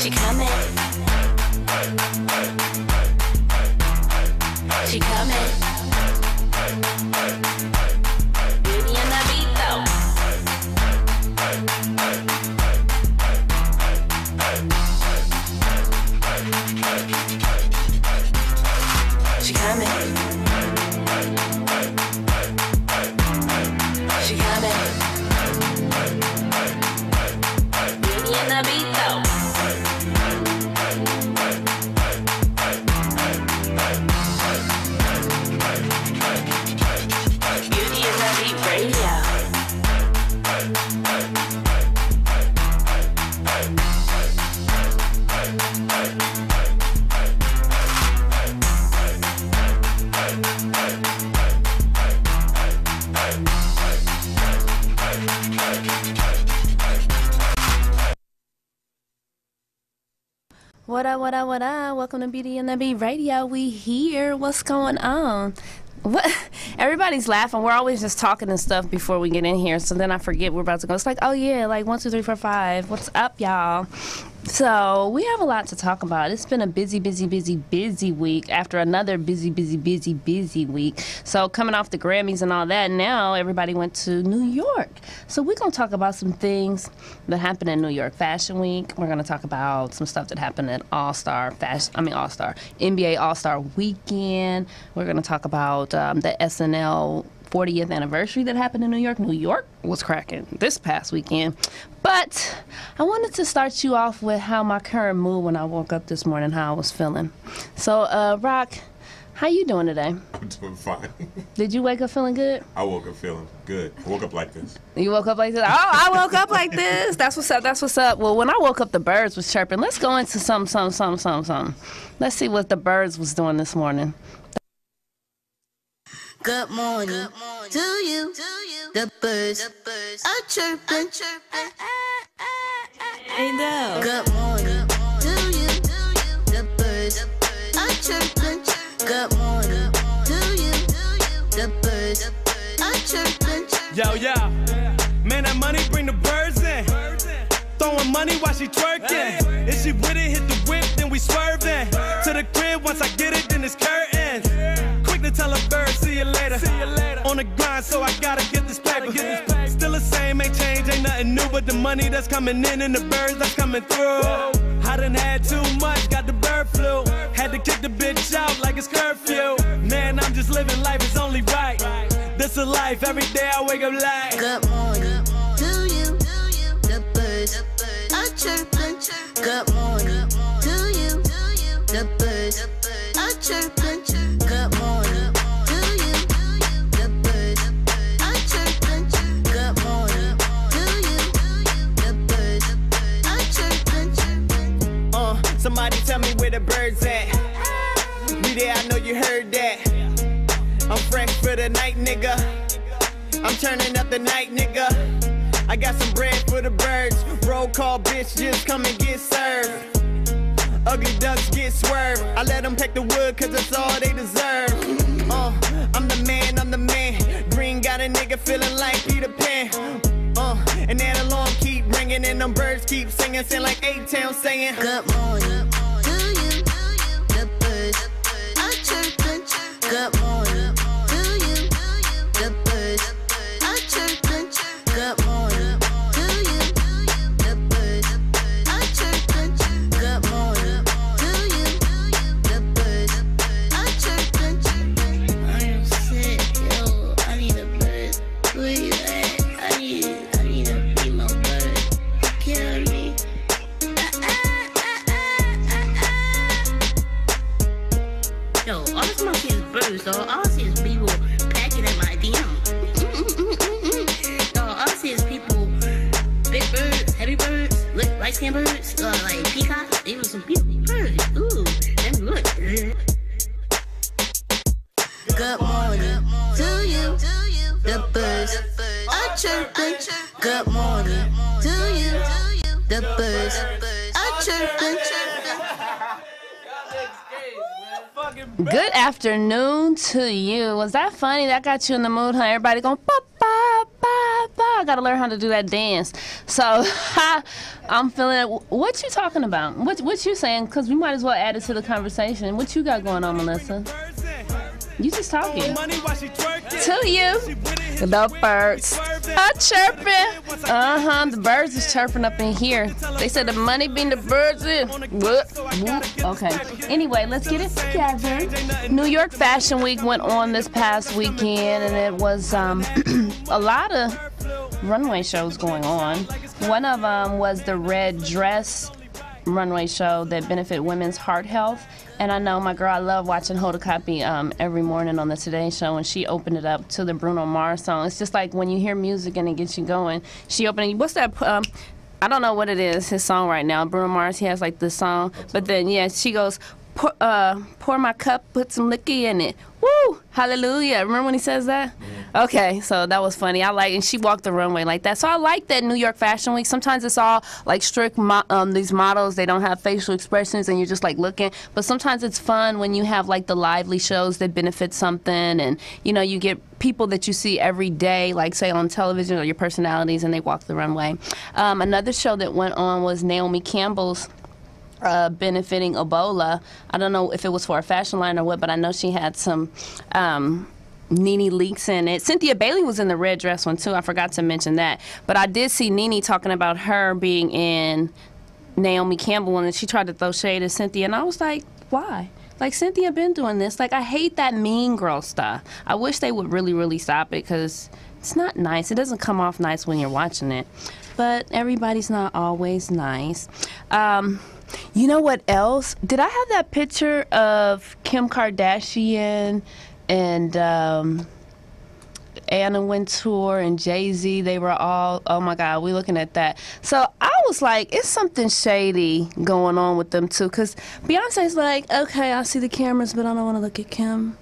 She coming. She coming. Beauty and the beat though. She coming. She coming. Beauty and the beat though. Beauty and the Beat Radio. What up, what up, what up? Welcome to Beauty and the Beat Radio. We here. What's going on? What? Everybody's laughing. We're always just talking and stuff before we get in here. So then I forget we're about to go. It's like, oh yeah, like 1, 2, 3, 4, 5. What's up, y'all? So we have a lot to talk about. It's been a busy week after another busy week. So coming off the Grammys and all that, now everybody went to New York. So we're going to talk about some things that happened in New York Fashion Week. We're going to talk about some stuff that happened at NBA All-Star Weekend. We're going to talk about the SNL 40th anniversary that happened in New York. New York was cracking this past weekend. But I wanted to start you off with how my current mood when I woke up this morning, how I was feeling. So, Rock, how you doing today? I'm doing fine. Did you wake up feeling good? I woke up feeling good. I woke up like this. You woke up like this? Oh, I woke up like this. That's what's up. That's what's up. Well, when I woke up, the birds was chirping. Let's go into something. Let's see what the birds was doing this morning. Good morning to you. The birds are chirping. Ain't no. Good morning to you. The birds are chirping. Good morning to you. The birds are chirping. Yo, man, that money bring the birds in. Throwing money while she twerking. If she with it, hit the whip, then we swerving. To the crib, once I get it, then it's curtains. Quick to tell a bird, see you later. On the grind, so I gotta get this paper. Still the same, ain't changed, ain't nothing new. But the money that's coming in and the birds that's coming through. I done had too much, got the bird flu. Had to kick the bitch out like it's curfew. Man, I'm just living life, it's only right. This is life, every day I wake up like. Good morning to you. The birds are chirping. Good morning to you. The birds are chirping. Good morning to you. The birds are chirping. Good morning to you. The birds are chirping. Somebody tell me where the birds at. We there, I know you heard that. I'm fresh for the night, nigga. I'm turning up the night, nigga. I got some bread for the birds. Roll call, bitch, just come and get served. Ugly ducks get swerved. I let them peck the wood, cause that's all they deserve. I'm the man. Green got a nigga feeling like Peter Pan. And that alarm keep ringing and them birds keep singing. Sound like A-Town saying. Good morning to you. The birds are chirping. Good morning to you. The birds are chirping. Good morning to you. The birds are chirping. Good morning to you. The birds are chirping. I am sick, yo. I need a bird. Where you at? I need a female bird. Kill me. Yo, all I see is birds, though. All I see is people packing at my DM. Yo, all I see is people, big birds, heavy birds, light skin birds, like peacocks. Even some beautiful birds. Ooh, let me look. Good morning to you. The birds are chirping. Good morning to you. The birds are chirping. Good afternoon to you. Was that funny? That got you in the mood, huh? Everybody going, ba, ba, ba, I gotta learn how to do that dance. So I'm feeling it. What you talking about? What you saying? Because we might as well add it to the conversation. What you got going on, Melissa? You just talking. To you, the birds are chirping. The birds is chirping up in here. They said the money being the birds in. Okay. Anyway, let's get it together. New York Fashion Week went on this past weekend, and it was a lot of runway shows going on. One of them was the Red Dress runway show that benefit women's heart health. And I know my girl, I love watching Hoda Kotb every morning on the Today Show, and she opened it up to the Bruno Mars song. It's just like when you hear music and it gets you going. She opened it. What's that? I don't know what it is, his song right now. Bruno Mars, he has like this song. But then, yeah, she goes, pour my cup, put some liquor in it. Woo! Hallelujah. Remember when he says that? Okay, so that was funny. And she walked the runway like that. So I like that New York Fashion Week. Sometimes it's all like strict, these models, they don't have facial expressions and you're just like looking. But sometimes it's fun when you have like the lively shows that benefit something and, you know, you get people that you see every day, like say on television or your personalities, and they walk the runway. Another show that went on was Naomi Campbell's benefiting Ebola. I don't know if it was for a fashion line or what, but I know she had some Nene Leakes in it. Cynthia Bailey was in the red dress one too. I forgot to mention that. But I did see Nene talking about her being in Naomi Campbell, and she tried to throw shade at Cynthia, and I was like, why? Like, Cynthia been doing this. Like, I hate that mean girl stuff. I wish they would really, really stop it because it's not nice. It doesn't come off nice when you're watching it. But everybody's not always nice. You know what else? Did I have that picture of Kim Kardashian and Anna Wintour and Jay-Z? They were all, oh my God, we looking at that. So I was like, it's something shady going on with them too. Because Beyonce's like, okay, I see the cameras, but I don't want to look at Kim.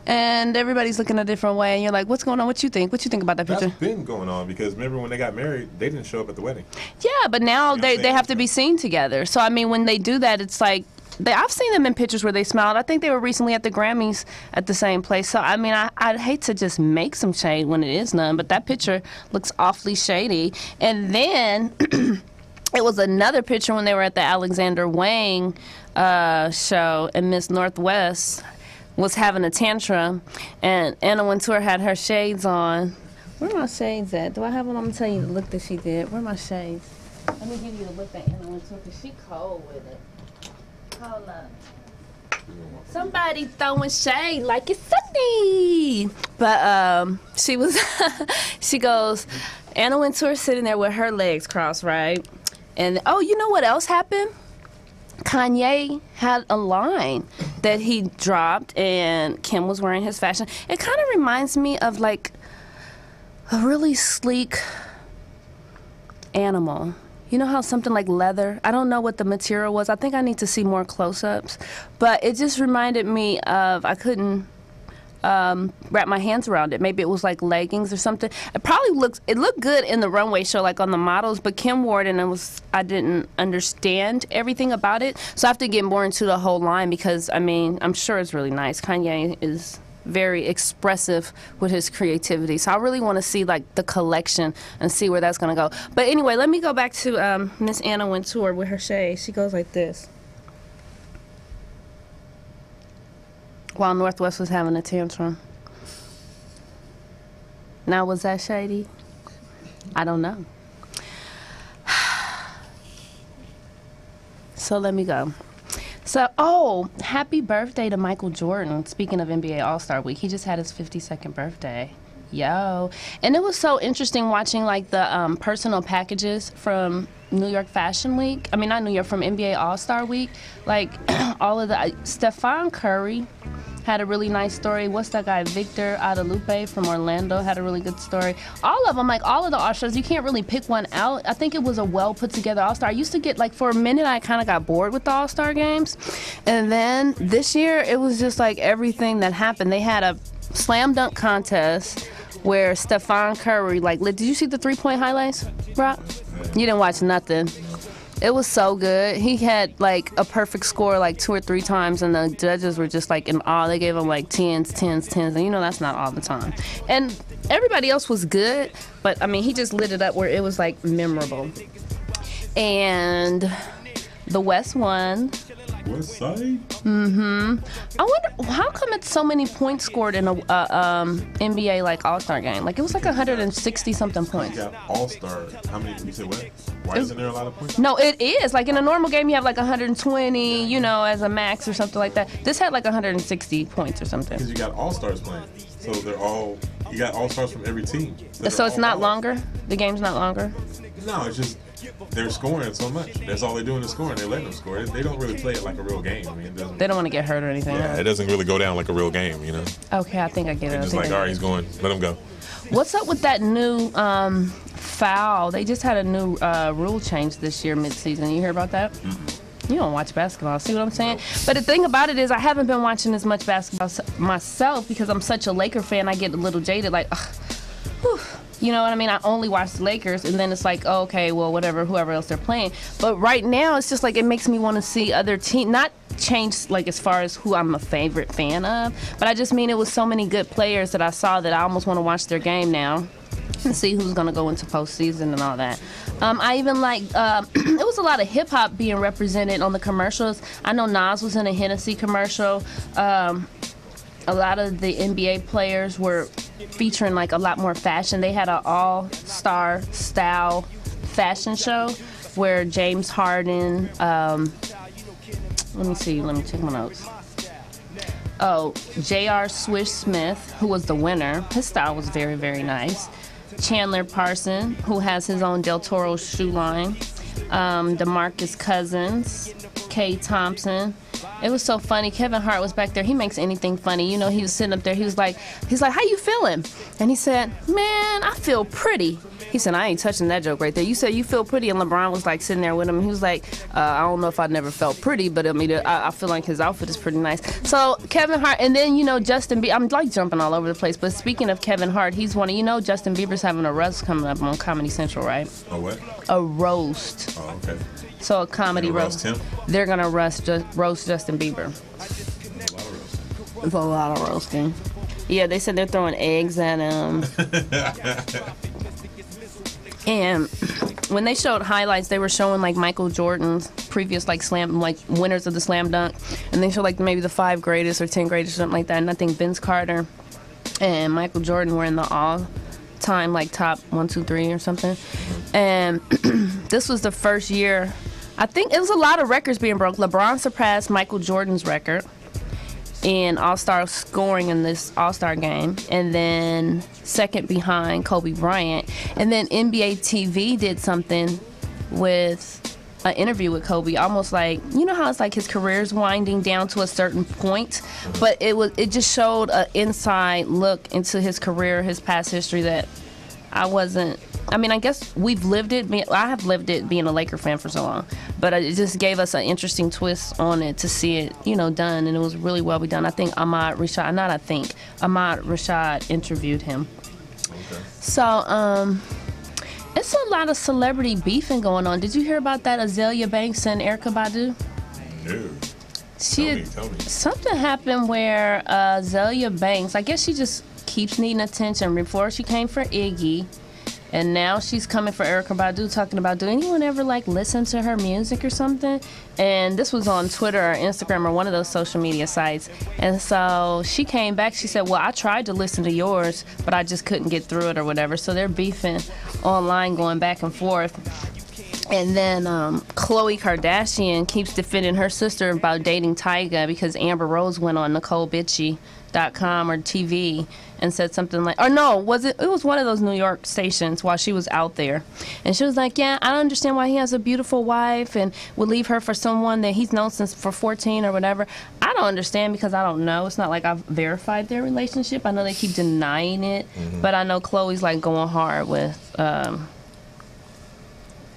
And everybody's looking a different way, and you're like, what's going on? What you think? What you think about that picture? That's been going on because remember when they got married, they didn't show up at the wedding. Yeah, but now they have to be seen together. So, I mean, when they do that, it's like, I've seen them in pictures where they smiled. I think they were recently at the Grammys at the same place. So, I mean, I'd hate to just make some shade when it is none, but that picture looks awfully shady. And then it was another picture when they were at the Alexander Wang show, and Miss Northwest was having a tantrum, and Anna Wintour had her shades on. Where are my shades at? Do I have them? I'm going to tell you the look that she did. Where are my shades? Let me give you the look that Anna Wintour, because she cold with it. Hold up. Somebody throwing shade like it's sunny. But she was, she goes, Anna Wintour sitting there with her legs crossed, right? And, oh, you know what else happened? Kanye had a line that he dropped, and Kim was wearing his fashion. It kind of reminds me of like a really sleek animal. You know how something like leather, I don't know what the material was. I think I need to see more close-ups. But it just reminded me of, I couldn't wrap my hands around it. Maybe it was like leggings or something. It looked good in the runway show, like on the models, but Kim wore it and I didn't understand everything about it. So I have to get more into the whole line because, I mean, I'm sure it's really nice. Kanye is very expressive with his creativity. So I really want to see like the collection and see where that's going to go. But anyway, let me go back to Miss Anna Wintour with her shades. She goes like this. While Northwest was having a tantrum. Now, was that shady? I don't know. So let me go. So, oh, happy birthday to Michael Jordan. Speaking of NBA All-Star Week, he just had his 52nd birthday. Yo. And it was so interesting watching like the personal packages from New York Fashion Week. I mean, not New York, from NBA All-Star Week. Like all of the, Stephen Curry had a really nice story. What's that guy, Victor Adalupe from Orlando, had a really good story. All of them, like all of the All-Stars, you can't really pick one out. I think it was a well put together All-Star. I used to get, like for a minute, I kind of got bored with the All-Star games. And then this year, it was just like everything that happened. They had a slam dunk contest where Stephen Curry, like, did you see the 3-point highlights, Rob? You didn't watch nothing. It was so good. He had like a perfect score like 2 or 3 times, and the judges were just like in awe. They gave him like 10s, 10s, 10s, and you know that's not all the time. And everybody else was good, but I mean he just lit it up where it was like memorable. And the West won. West Side? I wonder how come it's so many points scored in a NBA like All-Star game. Like it was like 160 something You points. got All-Star. How many? You said what? Why isn't there a lot of points? No, it is. Like in a normal game, you have like 120, you know, as a max or something like that. This had like 160 points or something. Because you got All-Stars playing. So they're all, you got All-Stars from every team. So it's not longer? The game's not longer? No, it's just, they're scoring so much. That's all they're doing is scoring. They're letting them score. They don't really play it like a real game. I mean, it doesn't. They don't want to get hurt or anything. Yeah, it doesn't really go down like a real game, you know? Okay, I think I get it. It's just like, all right, he's going, let him go. What's up with that new foul? They just had a new rule change this year mid-season. You hear about that? You don't watch basketball, see what I'm saying? But the thing about it is I haven't been watching as much basketball myself because I'm such a Laker fan. I get a little jaded, like, whew. You know what I mean? I only watch the Lakers, and then it's like, oh, okay, well, whatever, whoever else they're playing. But right now, it's just like it makes me want to see other teams, not change like as far as who I'm a favorite fan of, but I just mean it was so many good players that I saw that I almost want to watch their game now and see who's going to go into postseason and all that. I even like, it was a lot of hip hop being represented on the commercials. I know Nas was in a Hennessy commercial. A lot of the NBA players were featuring like a lot more fashion. They had an all-star style fashion show where James Harden, let me check my notes. Oh, J.R. Swish Smith, who was the winner. His style was very, very nice. Chandler Parson, who has his own Del Toro shoe line. DeMarcus Cousins, Kay Thompson. It was so funny. Kevin Hart was back there. He makes anything funny. You know, he was sitting up there. He was like, how you feeling? And he said, man, I feel pretty. He said, I ain't touching that joke right there. You said you feel pretty. And LeBron was like sitting there with him. He was like, I don't know if I never felt pretty, but I mean, I feel like his outfit is pretty nice. So Kevin Hart, and then, you know, Justin Bieber. I'm like jumping all over the place. But speaking of Kevin Hart, he's one of, you know, Justin Bieber's having a roast coming up on Comedy Central, right? A what? A roast. Oh, okay. So a comedy roast. Him? They're gonna roast Justin Bieber. It's a lot of roasting. Yeah, they said they're throwing eggs at him. And when they showed highlights, they were showing like Michael Jordan's previous like winners of the slam dunk, and they showed like maybe the 5 greatest or 10 greatest or something like that. And I think Vince Carter and Michael Jordan were in the all-time like top 1, 2, 3 or something. And this was the first year. I think it was a lot of records being broke. LeBron surpassed Michael Jordan's record in All-Star scoring in this All-Star game, and then second behind Kobe Bryant. And then NBA TV did something with an interview with Kobe, almost like, you know how it's like his career's winding down to a certain point, but it just showed an inside look into his career, his past history that I mean, I guess we've lived it. I have lived it being a Laker fan for so long, but it just gave us an interesting twist on it to see it, you know, done, and it was really well done. I think Ahmad Rashad interviewed him. Okay. So, it's a lot of celebrity beefing going on. Did you hear about that Azalea Banks and Erykah Badu? No. Tell me. Something happened where Azalea Banks, I guess she just keeps needing attention. Before she came for Iggy, and now she's coming for Erykah Badu, talking about, do anyone ever like listen to her music or something? And this was on Twitter or Instagram or one of those social media sites. And so she came back. She said, well, I tried to listen to yours, but I just couldn't get through it or whatever. So they're beefing online, going back and forth. And then Khloe Kardashian keeps defending her sister about dating Tyga because Amber Rose went on NicoleBitchie.com or TV and said something like, or no, it was one of those New York stations while she was out there. And she was like, yeah, I don't understand why he has a beautiful wife and would leave her for someone that he's known since for 14 or whatever. I don't understand because I don't know. It's not like I've verified their relationship. I know they keep denying it, but I know Khloe's like going hard with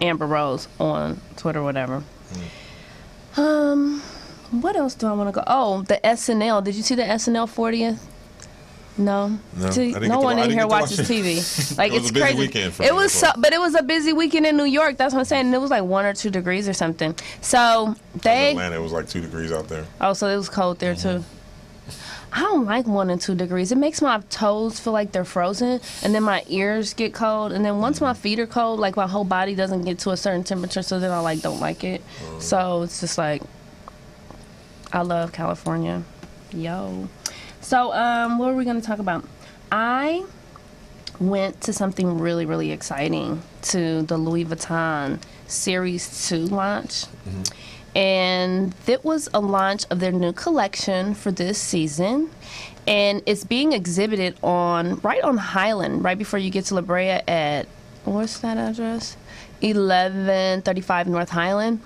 Amber Rose on Twitter or whatever. What else do I want to go? Oh, the SNL. Did you see the SNL 40th No, No, See, I didn't no get to- one I in didn't here get to watches watch it. TV. Like It was it's a busy crazy. weekend for It me, was that's why. but it was a busy weekend in New York. That's what I'm saying. It was like 1 or 2 degrees or something. So In they Atlanta, it was like 2 degrees out there. oh, so it was cold there too. I don't like 1 and 2 degrees. It makes my toes feel like they're frozen, and then my ears get cold. And then once my feet are cold, like my whole body doesn't get to a certain temperature, so then I don't like it. So it's just like I love California, yo. So what are we gonna talk about? I went to something really, really exciting, to the Louis Vuitton Series 2 launch. And it was a launch of their new collection for this season. And it's being exhibited right on Highland, right before you get to La Brea at, what's that address? 1135 North Highland.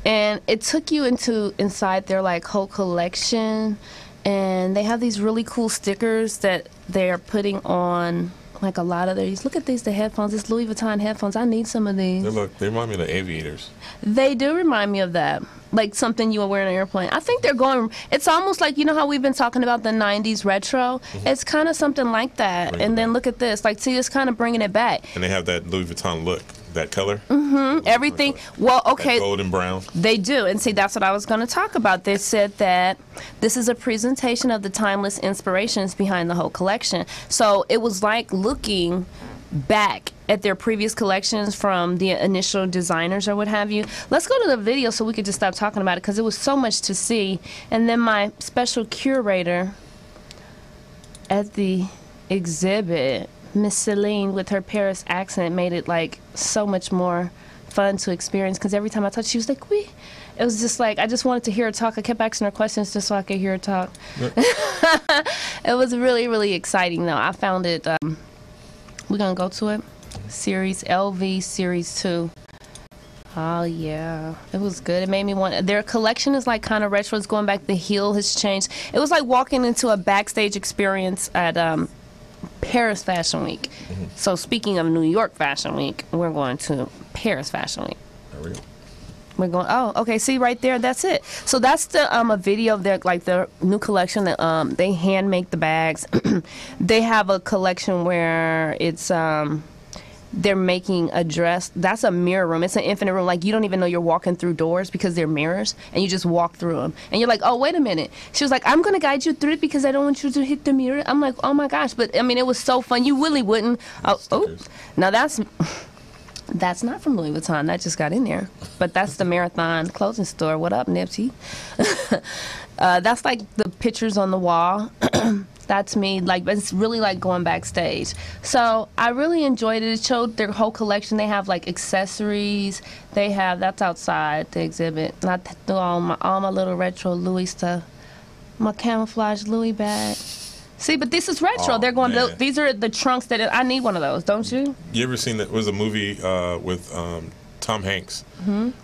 And it took you inside their like whole collection. And they have these really cool stickers that they're putting on like a lot of these. Look at these, the headphones. It's Louis Vuitton headphones. I need some of these. They remind me of the Aviators. They do remind me of that. Like something you would wear on an airplane. I think they're going, it's almost like, you know how we've been talking about the 90s retro? It's kind of something like that. Bring it And then back. look at this. Like, see, it's kind of bringing it back. And they have that Louis Vuitton look, that color. Everything. Well, That okay. golden brown. They do. And see, that's what I was going to talk about. They said that this is a presentation of the timeless inspirations behind the whole collection. So it was like looking back at their previous collections from the initial designers or what have you. Let's go to the video so we could just stop talking about it, because it was so much to see. And then my special curator at the exhibit, Miss Celine, with her Paris accent, made it like so much more fun to experience, because every time I talked, she was like, "We." It was just like I just wanted to hear her talk. I kept asking her questions just so I could hear her talk. It was really, really exciting, though. I found it. We're gonna go to it. Series LV Series 2. Oh yeah, it was good. It made me want. Their collection is like kind of retro. It's going back. The heel has changed. It was like walking into a backstage experience at Paris Fashion Week. So speaking of New York Fashion Week, we're going to Paris Fashion Week. There we go. We're going. Oh, okay. See right there. That's it. So that's the a video of their new collection. That they hand make the bags. They have a collection where it's they're making a dress. That's a mirror room. It's an infinite room. Like you don't even know you're walking through doors because they're mirrors, and you just walk through them. And you're like, oh, wait a minute. She was like, I'm gonna guide you through it because I don't want you to hit the mirror. I'm like, oh my gosh. But I mean, it was so fun. You really wouldn't. Oh, now that's. That's not from Louis Vuitton. That just got in there. But that's the Marathon clothing store. What up, Nipsey? That's like the pictures on the wall. That's me. Like, it's really like going backstage. So I really enjoyed it. It showed their whole collection. They have like accessories. They have, that's outside the exhibit. Not all my little retro Louis stuff. My camouflage Louis bag. See, but this is retro. Oh, They're going. man. These are the trunks that I need one of those. Don't you? You ever seen that? Was a movie with Tom Hanks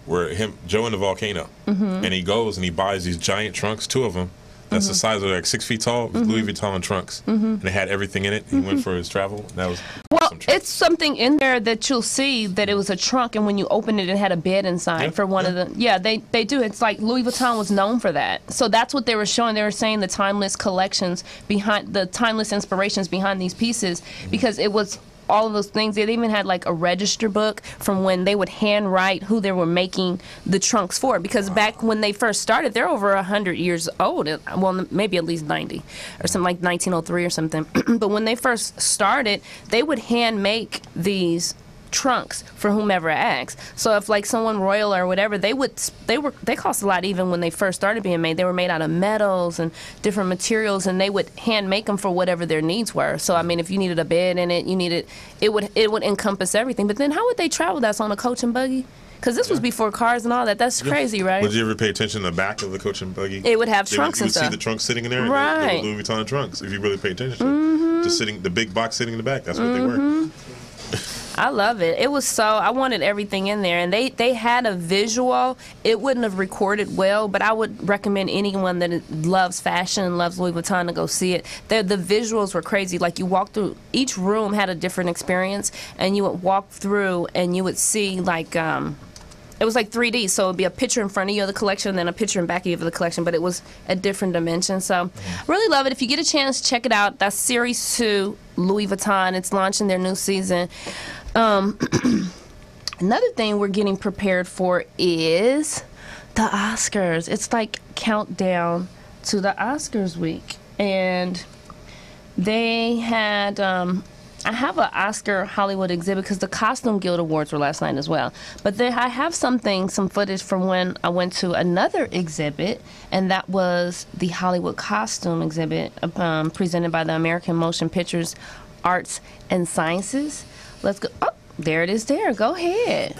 where Joe in the volcano, and he goes and he buys these giant trunks, 2 of them. That's the size of like 6 feet tall, Louis Vuitton trunks, and it had everything in it. He went for his travel. And that was Well, awesome trunk. it's something in there that you'll see that it was a trunk, and when you open it, it had a bed inside Yeah, for one of the. Yeah, they do. It's like Louis Vuitton was known for that. So that's what they were showing. They were saying the timeless collections behind the timeless inspirations behind these pieces, because it was all of those things. They even had like a register book from when they would handwrite who they were making the trunks for, because back when they first started, they're over 100 years old. Well, maybe at least 90 or something, like 1903 or something. But when they first started, they would hand make these trunks for whomever asks. So if like someone royal or whatever, they cost a lot even when they first started being made. They were made out of metals and different materials, and they would hand make them for whatever their needs were. So I mean, if you needed a bed in it, it would encompass everything. But then how would they travel? That's on a coach and buggy? Because this was before cars and all that. That's crazy, right? Would you ever pay attention to the back of the coach and buggy? It would have You trunks and would see stuff. the trunks sitting in there, and Right. they were Louis Vuitton trunks. If you really pay attention to it, just sitting, the big box sitting in the back. That's what they were. I love it. It was I wanted everything in there. And they had a visual. It wouldn't have recorded well, but I would recommend anyone that loves fashion, loves Louis Vuitton, to go see it. The visuals were crazy. Like you walk through, each room had a different experience, and you would walk through and you would see like, it was like 3D, so it'd be a picture in front of you of the collection and then a picture in back of you of the collection, but it was a different dimension. So really love it. If you get a chance, check it out. That's Series 2, Louis Vuitton. It's launching their new season. Another thing we're getting prepared for is the Oscars. It's like countdown to the Oscars week. And they had, I have an Oscar Hollywood exhibit because the Costume Guild Awards were last night as well. But I have some footage from when I went to another exhibit, and that was the Hollywood Costume exhibit presented by the American Motion Pictures Arts and Sciences. Let's go. Oh, there it is there. Go ahead.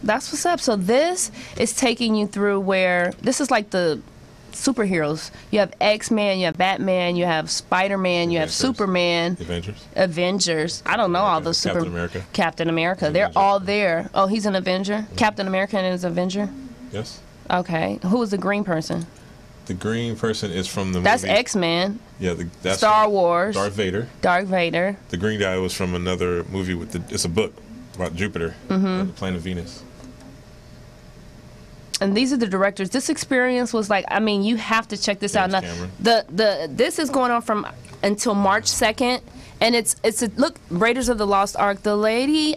That's what's up. So this is taking you through where this is like the superheroes. You have X-Men, you have Batman, you have Spider-Man, you have Superman. Avengers. I don't know all those super. Captain America. They're all there. Oh, he's an Avenger? Mm-hmm. Captain America is an Avenger? Yes. Okay. Who was the green person? The green person is from the movie. That's X-Men. Yeah, that's Star Wars. Darth Vader. Darth Vader. The green guy was from another movie it's a book about Jupiter, the planet Venus. And these are the directors. This experience was like, I mean, you have to check this out. Now, this is going on from until March 2nd, and it's look, Raiders of the Lost Ark. The lady,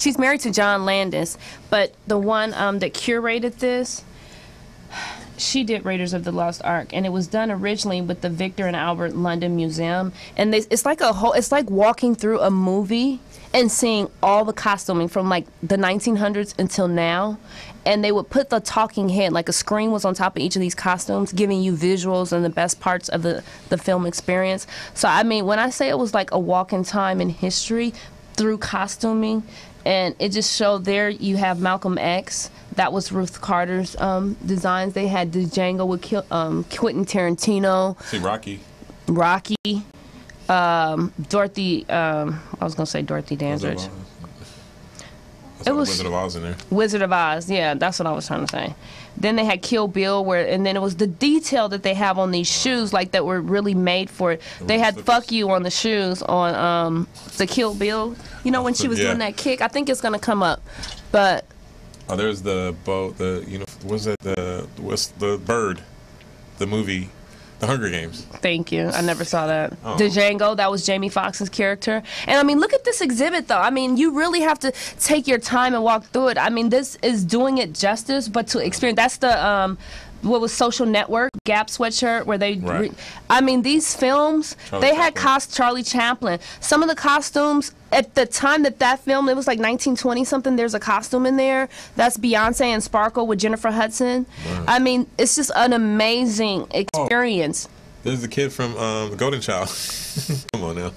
she's married to John Landis, but the one that curated this, she did Raiders of the Lost Ark, and it was done originally with the Victor and Albert London Museum, and it's like it's like walking through a movie and seeing all the costuming from like the 1900s until now. And they would put the talking head, like a screen was on top of each of these costumes, giving you visuals and the best parts of the film experience. So, I mean, when I say it was like a walk in time in history through costuming, and it just showed there you have Malcolm X. That was Ruth Carter's designs. They had Django with Quentin Tarantino. See, Rocky. Dorothy, I was going to say Dorothy Dandridge. It was Wizard of Oz in there. Wizard of Oz, yeah, that's what I was trying to say. Then they had Kill Bill, and then it was the detail that they have on these shoes, like that were really made for it. They had "fuck you" on the shoes on the Kill Bill. You know when she was doing that kick. I think it's gonna come up, but there's the boat. What's the bird? The movie. The Hunger Games. Thank you. I never saw that. Oh. Django, that was Jamie Foxx's character. And I mean, look at this exhibit, though. I mean, you really have to take your time and walk through it. I mean, this is doing it justice, but to experience. That's the what was Social Network, Gap sweatshirt, where they. Right. I mean, these films, they had Charlie Chaplin. Some of the costumes at the time that film, it was like 1920 something. There's a costume in there. That's Beyonce and Sparkle with Jennifer Hudson. Right. I mean, it's just an amazing experience. There's the kid from Golden Child. Come on now.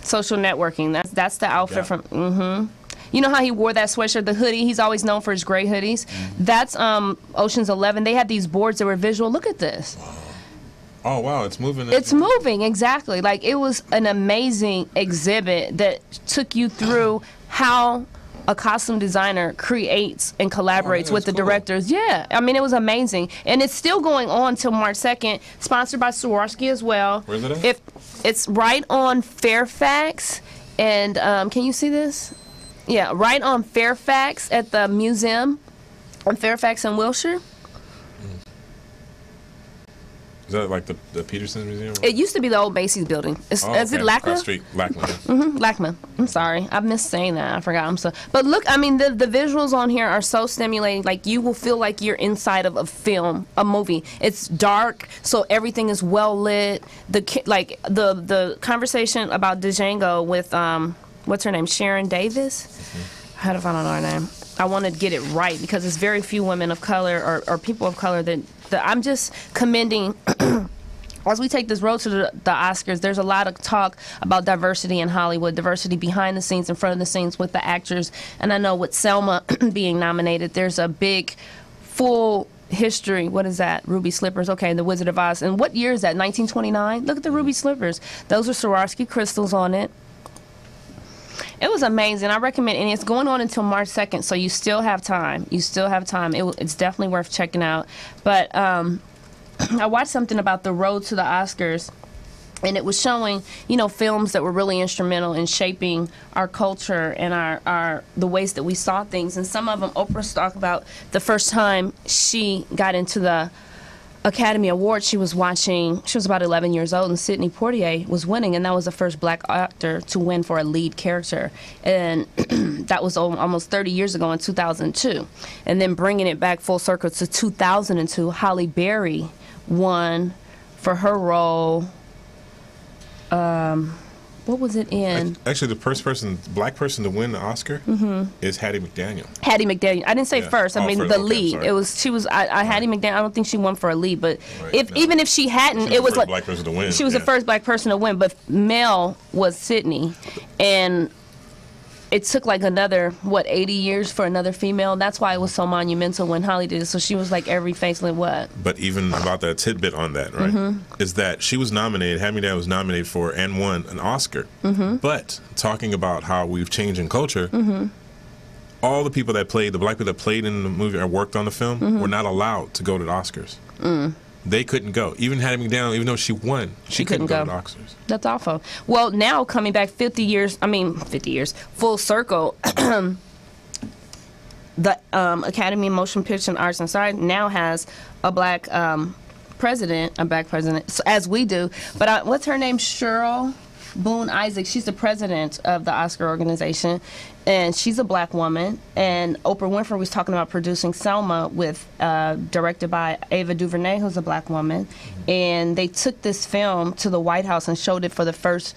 Social Networking. That's the outfit from. Mm-hmm. You know how he wore that sweatshirt, the hoodie? He's always known for his gray hoodies. That's Ocean's 11. They had these boards that were visual. Look at this. Wow. Oh, wow, it's moving. It's moving, exactly. Like, it was an amazing exhibit that took you through how a costume designer creates and collaborates with the directors. Yeah, I mean, it was amazing. And it's still going on till March 2nd, sponsored by Swarovski as well. Where's it at? It's right on Fairfax. And can you see this? Yeah, right on Fairfax at the museum on Fairfax and Wilshire. Is that like the Peterson Museum? It used to be the old Macy's building. Is it LACMA? Cross Street, LACMA. LACMA. I'm sorry. I missed saying that. I forgot. But look, I mean, the visuals on here are so stimulating. Like, you will feel like you're inside of a film, a movie. It's dark, so everything is well lit. The conversation about Django with what's her name? Sharon Davis? How to find out her name? I want to get it right because there's very few women of color or people of color that I'm just commending. As we take this road to the Oscars, there's a lot of talk about diversity in Hollywood, diversity behind the scenes, in front of the scenes with the actors. And I know with Selma being nominated, there's a big, full history. What is that? Ruby slippers. Okay, The Wizard of Oz. And what year is that? 1929? Look at the ruby slippers. Those are Swarovski crystals on it. It was amazing. I recommend, and it's going on until March 2nd, so you still have time. It's definitely worth checking out. But I watched something about the road to the Oscars, And it was showing, you know, films that were really instrumental in shaping our culture and our the ways that we saw things. And some of them, Oprah's talked about the first time she got into the Academy Awards. She was about 11 years old, and Sidney Poitier was winning, and that was the first black actor to win for a lead character. And that was almost 30 years ago in 2002. And then bringing it back full circle to 2002, Halle Berry won for her role. What was it in? Actually, the first black person to win the Oscar is Hattie McDaniel. Hattie McDaniel. I didn't say Yeah. first. I mean First, the okay, I'm lead. sorry. Hattie McDaniel. I don't think she won for a lead, but Right, no. even if she hadn't, She it was was the like first black person to win, she was the yeah. first black person to win. But Mel was Sydney, and it took like another 80 years for another female. That's why it was so monumental when Holly did it. So she was like every faceless what? But even about that tidbit on that, right, is that she was nominated, Hattie McDaniel was nominated for and won an Oscar. But talking about how we've changed in culture, all the people that played, the black people that played in the movie or worked on the film, were not allowed to go to the Oscars. They couldn't go. Even Hattie McDaniel, even though she won, she couldn't go to the Oscars. That's awful. Well, now coming back 50 years, full circle, the Academy of Motion Picture and Arts and Science now has a black president, so, as we do. But what's her name? Cheryl Boone Isaac. She's the president of the Oscar organization, and she's a black woman. And Oprah Winfrey was talking about producing Selma with directed by Ava DuVernay, who's a black woman. And they took this film to the White House and showed it for the first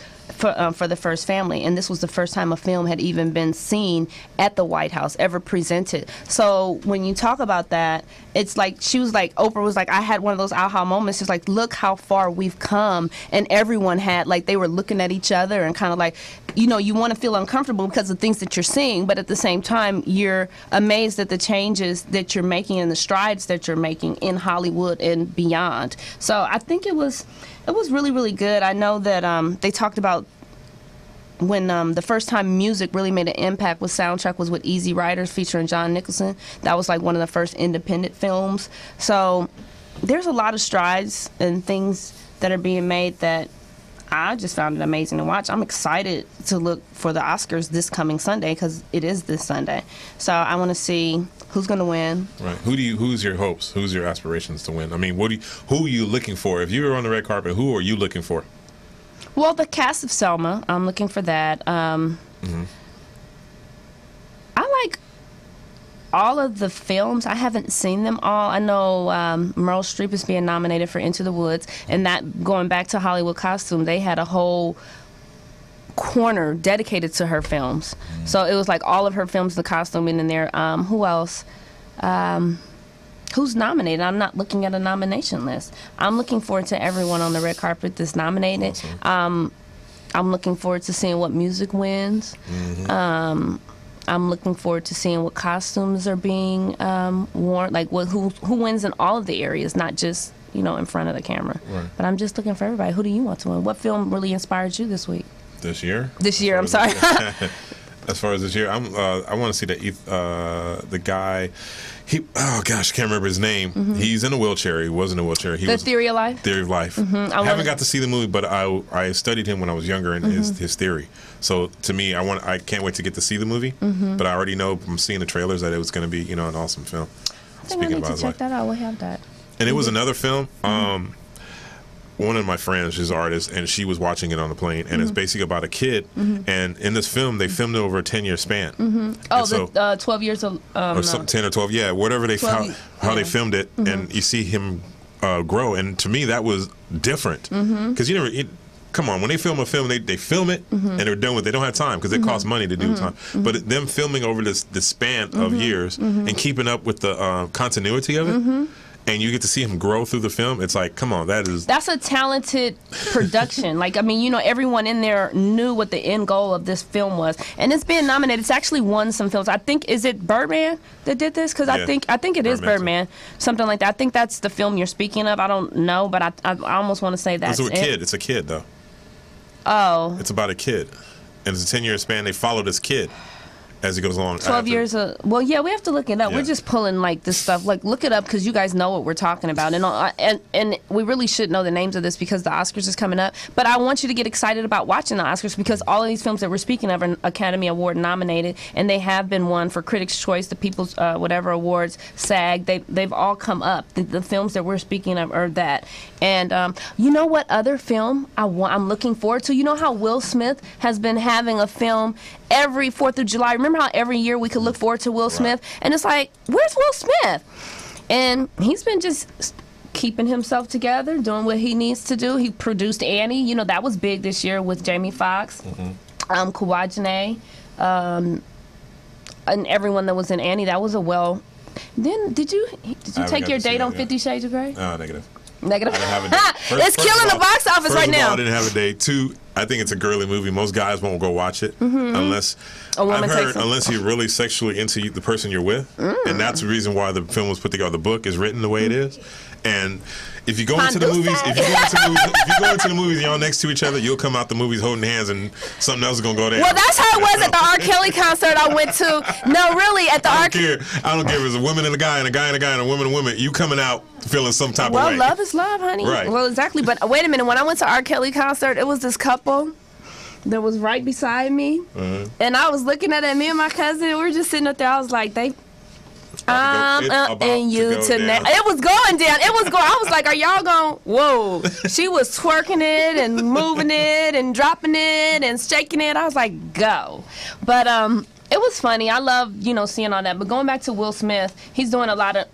family. And this was the first time a film had even been seen at the White House, ever presented. So when you talk about that, it's like Oprah was like, I had one of those aha moments. It's like, look how far we've come. And everyone had, like, they were looking at each other and kind of like, you know, you want to feel uncomfortable because of things that you're seeing, but at the same time, you're amazed at the changes that you're making and the strides that you're making in Hollywood and beyond. So I think it was really, really good. I know that they talked about when the first time music really made an impact with soundtrack was with Easy Riders featuring John Nicholson. That was like one of the first independent films. So there's a lot of strides and things that are being made that I just found it amazing to watch. I'm excited to look for the Oscars this coming Sunday because it is this Sunday. So I want to see who's going to win. Right. Who's your hopes? Who's your aspirations to win? I mean, who are you looking for? If you were on the red carpet, who are you looking for? Well, the cast of Selma, I'm looking for that. I like all of the films. I haven't seen them all. I know Meryl Streep is being nominated for Into the Woods, and that, going back to Hollywood Costume, they had a whole corner dedicated to her films. So it was like all of her films, the costume in there. Who else? Who's nominated? I'm not looking at a nomination list. I'm looking forward to everyone on the red carpet that's nominated. Awesome. I'm looking forward to seeing what music wins. I'm looking forward to seeing what costumes are being worn, like who wins in all of the areas, not just, you know, in front of the camera. Right. But I'm just looking for everybody. Who do you want to win? What film really inspired you this week? This year? This year, I'm sorry. As far as this year, I want to see the guy. I can't remember his name. He's in a wheelchair. He was in a wheelchair. Theory of Life? Theory of Life. I haven't got to see the movie, but I studied him when I was younger and his theory. So to me, I can't wait to get to see the movie. But I already know from seeing the trailers that it was going to be, you know, an awesome film. I think I need to check that out. We have that. And it was another film. One of my friends, she's an artist, and she was watching it on the plane, and it's basically about a kid. And in this film, they filmed it over a 10-year span. Oh, the 12 years of... or 10 or 12, yeah, whatever how they filmed it, and you see him grow. And to me, that was different because come on, when they film a film, they film it and they're done with it. They don't have time because it costs money to do time. But them filming over this span of years and keeping up with the continuity of it. And you get to see him grow through the film. It's like, come on, that's a talented production. Like, I mean, you know, everyone in there knew what the end goal of this film was, and it's been nominated. It's actually won some films. I think, is it Birdman that did this? Because I think it is Birdman, something like that. I think that's the film you're speaking of. I don't know, but I almost want to say that's it. It's a kid though. Oh, it's about a kid, and it's a 10-year span. They follow this kid. as it goes along. 12 years well, yeah, we have to look it up. Yeah. We're just pulling like this stuff. Like, look it up because you guys know what we're talking about, and we really should know the names of this because the Oscars is coming up. But I want you to get excited about watching the Oscars because all of these films that we're speaking of are Academy Award nominated, and they have been won for Critics' Choice, the People's whatever awards, SAG. They've all come up. The films that we're speaking of are that. And you know what other film I'm looking forward to? You know how Will Smith has been having a film every 4th of July. Remember how every year we could look forward to Will Smith? And it's like, where's Will Smith? And he's been just keeping himself together, doing what he needs to do. He produced Annie. You know, that was big this year with Jamie Foxx, Kawajane, and everyone that was in Annie. That was a well. Then did you take your date on 50 Shades of Grey? No, negative. Negative. I didn't have a date. It's killing the box office right now. I didn't have a date. 2, I think it's a girly movie. Most guys won't go watch it unless A woman I've takes heard them. unless you're really sexually into the person you're with, and that's the reason why the film was put together. The book is written the way it is, and if you go into the movies, if you go into the movies, and y'all next to each other, you'll come out the movies holding hands, and something else is gonna go down. Well, that's how it was at the R. Kelly concert I went to. No, really, at the I R. don't care. I don't care if it's a woman and a guy and a guy and a guy and a woman and a woman. You coming out feeling some type of Well, way. love is love, honey. Right. Well, exactly. But wait a minute. When I went to R. Kelly concert, it was this couple that was right beside me, and I was looking at it. Me and my cousin, we were just sitting up there. I was like, It's about and to you go tonight. down. It was going down. It was going. I was like, are y'all going? Whoa. She was twerking it and moving it and dropping it and shaking it. I was like, go. But it was funny. I love seeing all that. But going back to Will Smith, he's doing a lot of.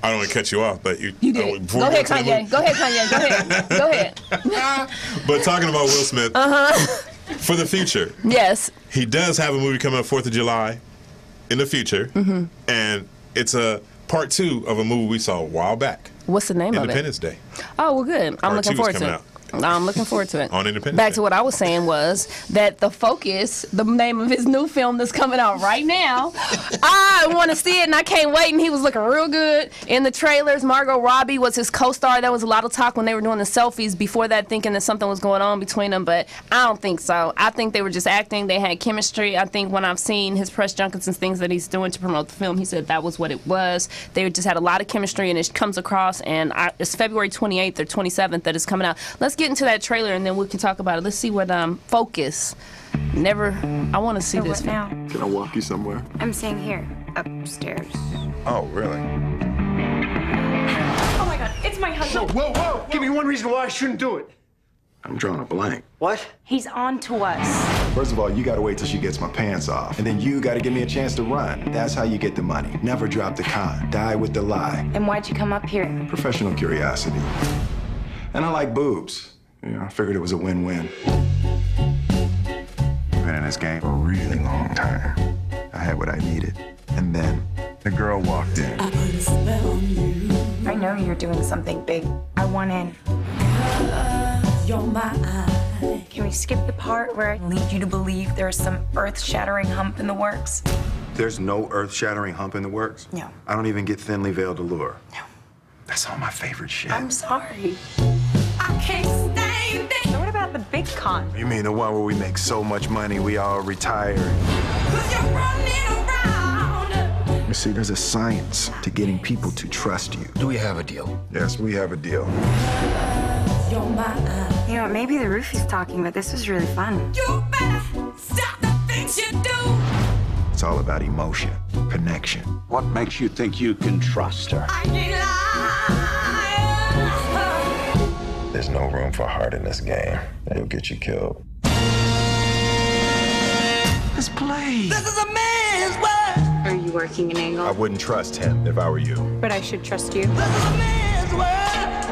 I don't want to cut you off, but you did. before Go we ahead, to the Kanye. movie- Go ahead, Kanye. Go ahead. Go ahead. But talking about Will Smith, for the future, Yes. he does have a movie coming up 4th of July in the future, and it's a part 2 of a movie we saw a while back, What's the name of it? Independence Day. Oh, well, good. I'm Part looking 2 is forward to coming it. out. I'm looking forward to it. On Independence Back Day. to what I was saying was that The Focus, the name of his new film that's coming out right now, I want to see it and I can't wait. And he was looking real good in the trailers. Margot Robbie was his co-star. There was a lot of talk when they were doing the selfies before that, thinking that something was going on between them, but I don't think so. I think they were just acting. They had chemistry. I think when I've seen his press junkets and things that he's doing to promote the film, he said that was what it was. They just had a lot of chemistry and it comes across, and it's February 28th or 27th that it's coming out. Let's get into that trailer and then we can talk about it. Let's see what Focus. I want to see this What now? Can I walk you somewhere? I'm staying here, upstairs. Oh, really? Oh my god, it's my husband. Whoa! Give me one reason why I shouldn't do it. I'm drawing a blank. What? He's on to us. First of all, you gotta wait till she gets my pants off. And then you gotta give me a chance to run. That's how you get the money. Never drop the con. Die with the lie. And why'd you come up here? Professional curiosity. And I like boobs. I figured it was a win-win. Been in this game for a really long time. I had what I needed. And then the girl walked in. I know you're doing something big. I want in. Can we skip the part where I lead you to believe there's some earth-shattering hump in the works? There's no earth-shattering hump in the works? No. I don't even get thinly veiled allure. No. That's all my favorite shit. I'm sorry. So what about the big con? You mean the one where we make so much money we all retire? You see, there's a science to getting people to trust you. Do we have a deal? Yes, we have a deal. You know, maybe the roofie's talking, but this was really fun. It's all about emotion, connection. What makes you think you can trust her? There's no room for heart in this game. It'll get you killed. Let's play. Are you working an I angle? wouldn't trust him if I were you. But I should trust you. You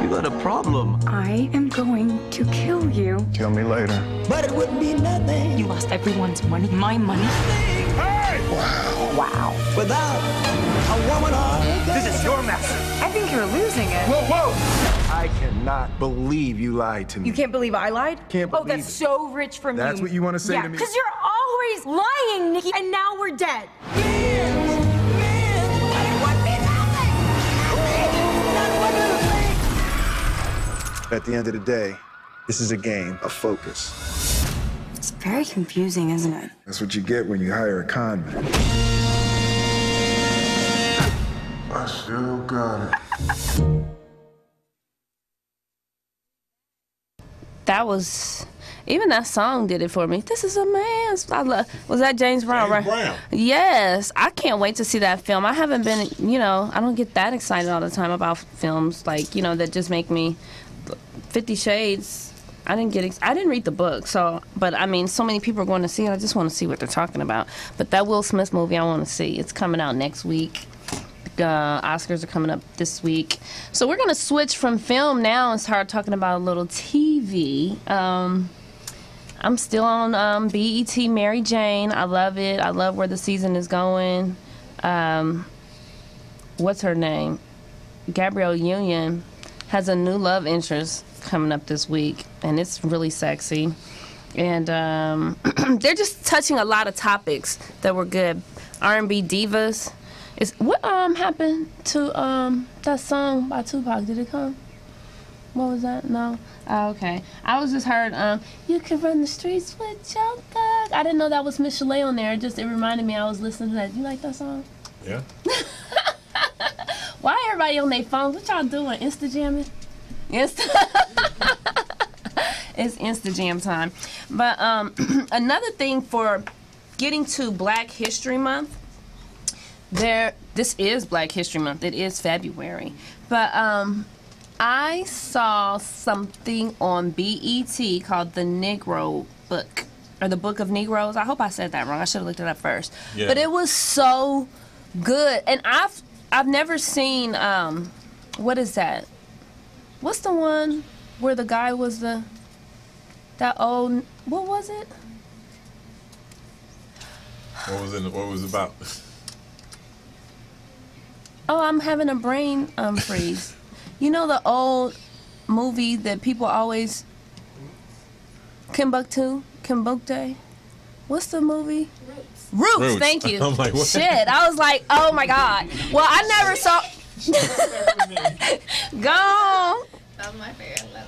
got a problem. I am going to kill you. Kill me later. You lost everyone's money, my money. Wow. This is your mess. I think you're losing it. I cannot believe you lied to me. You can't believe I lied? Can't Oh, believe that's it. so rich from you. That's what you want to say to me? Because you're always lying, Nikki, and now we're dead. At the end of the day, this is a game of focus. It's very confusing, isn't it? That's what you get when you hire a con man. I still got it. That was, even that song did it for me. This is a man's. Was that James Brown, right? Brown. Yes. I can't wait to see that film. I haven't been, I don't get that excited all the time about films like, that just make me. 50 Shades. I didn't read the book, but I mean, so many people are going to see it. I just want to see what they're talking about. But that Will Smith movie, I want to see. It's coming out next week. Oscars are coming up this week. So we're going to switch from film now and start talking about a little TV. I'm still on BET Mary Jane. I love it. I love where the season is going. What's her name? Gabrielle Union has a new love interest coming up this week, and it's really sexy. And they're just touching a lot of topics that were good. R&B divas. What happened to that song by Tupac? Did it come? What was that? No? Oh, okay. I was just heard, you can run the streets with your thug. I didn't know that was Miss Chalet on there. It reminded me I was listening to that. You like that song? Yeah. Why everybody on their phones? What y'all doing? Insta jamming? It's Insta jam time. But another thing for getting to Black History Month, this is Black History Month. It is February. But I saw something on BET called the Negro Book, or the Book of Negroes. I hope I said that wrong. I should have looked it up first. Yeah. But it was so good. And I've never seen, what is that? What's the one where the guy was that old, what was it? What was it about? Oh, I'm having a brain freeze. You know the old movie that people always, Timbuktu? What's the movie? Roots, thank you. I'm like, what? Shit, I was like, oh my God. Well, I never saw. Go. That was my favorite. I love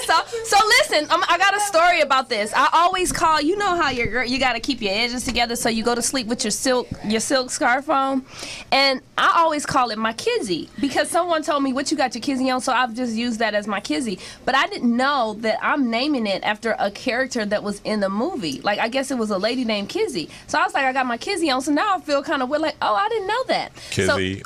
that. So listen, I got a story about this. I always call, you know how you got to keep your edges together so you go to sleep with your silk scarf on, and I always call it my kizzy because someone told me what you got your kizzy on, so I've just used that as my kizzy. But I didn't know that I'm naming it after a character that was in the movie. Like, I guess it was a lady named Kizzy. So I was like, I got my kizzy on, so now I feel kind of weird, like, oh, I didn't know that. Kizzy,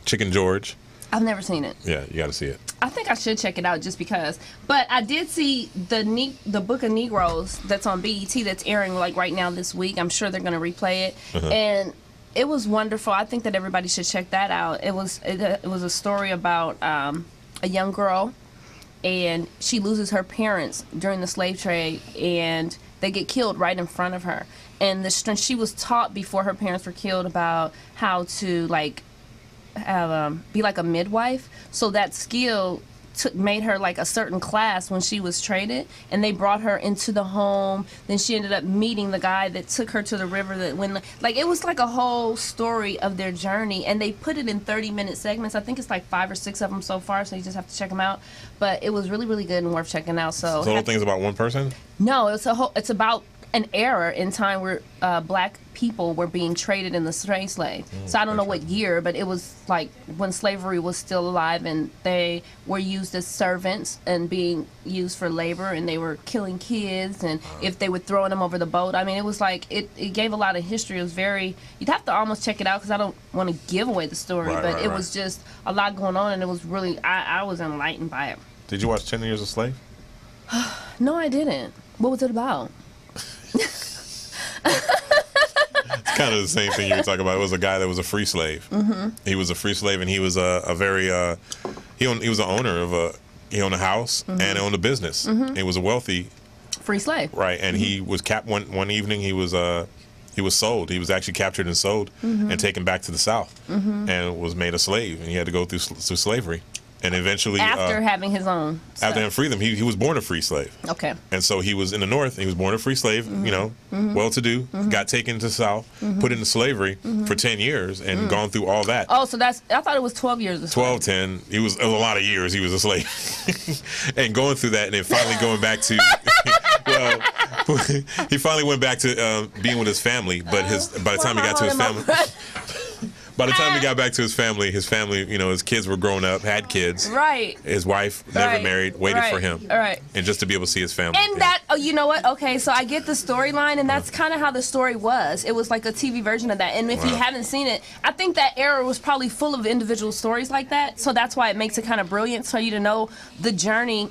Chicken George. I've never seen it. Yeah, you got to see it. I think I should check it out just because. But I did see the Book of Negroes that's on BET that's airing like right now this week. I'm sure they're going to replay it. And it was wonderful. I think that everybody should check that out. It was a story about a young girl, and she loses her parents during the slave trade, and they get killed right in front of her. And she was taught before her parents were killed about how to be like a midwife, so that skill made her like a certain class when she was traded, and they brought her into the home. Then she ended up meeting the guy that took her to the river. It was like a whole story of their journey, and they put it in 30-minute segments. I think it's like 5 or 6 of them so far, so you just have to check them out. But it was really, really good and worth checking out. So the whole thing's about one person? No, it's about an era in time where black people were being traded in the slave. So I don't know what year, but it was like when slavery was still alive, and they were used as servants and being used for labor, and they were killing kids, and if they were throwing them over the boat. I mean, it was like, it gave a lot of history. It was very, you'd have to almost check it out because I don't want to give away the story, but it was just a lot going on, and it was really, I was enlightened by it. Did you watch 10 Years a Slave? No, I didn't. What was it about? It's kind of the same thing you were talking about. It was a guy that was a free slave. He was a free slave, and he was he was an owner he owned a house and owned a business. He was a wealthy free slave, right? And he was one evening. He was sold. He was actually captured and sold and taken back to the South and was made a slave, and he had to go through slavery. And eventually, after having his own stuff. After him freedom, he was born a free slave. Okay. And so he was in the North. He was born a free slave, well-to-do, got taken to the South, put into slavery for 10 years, and gone through all that. Oh, so I thought it was 12 years. 12, 10. It was a lot of years he was a slave. And going through that, and then finally going back to, well, he finally went back to being with his family, but by the time he got to his family. By the time he got back to his family, you know, his kids were grown up, had kids. Right. His wife, never married, waited for him. Right. And just to be able to see his family. And that, oh, you know what? Okay, so I get the storyline, and that's kind of how the story was. It was like a TV version of that. And if you haven't seen it, I think that era was probably full of individual stories like that. So that's why it makes it kind of brilliant for you to know the journey.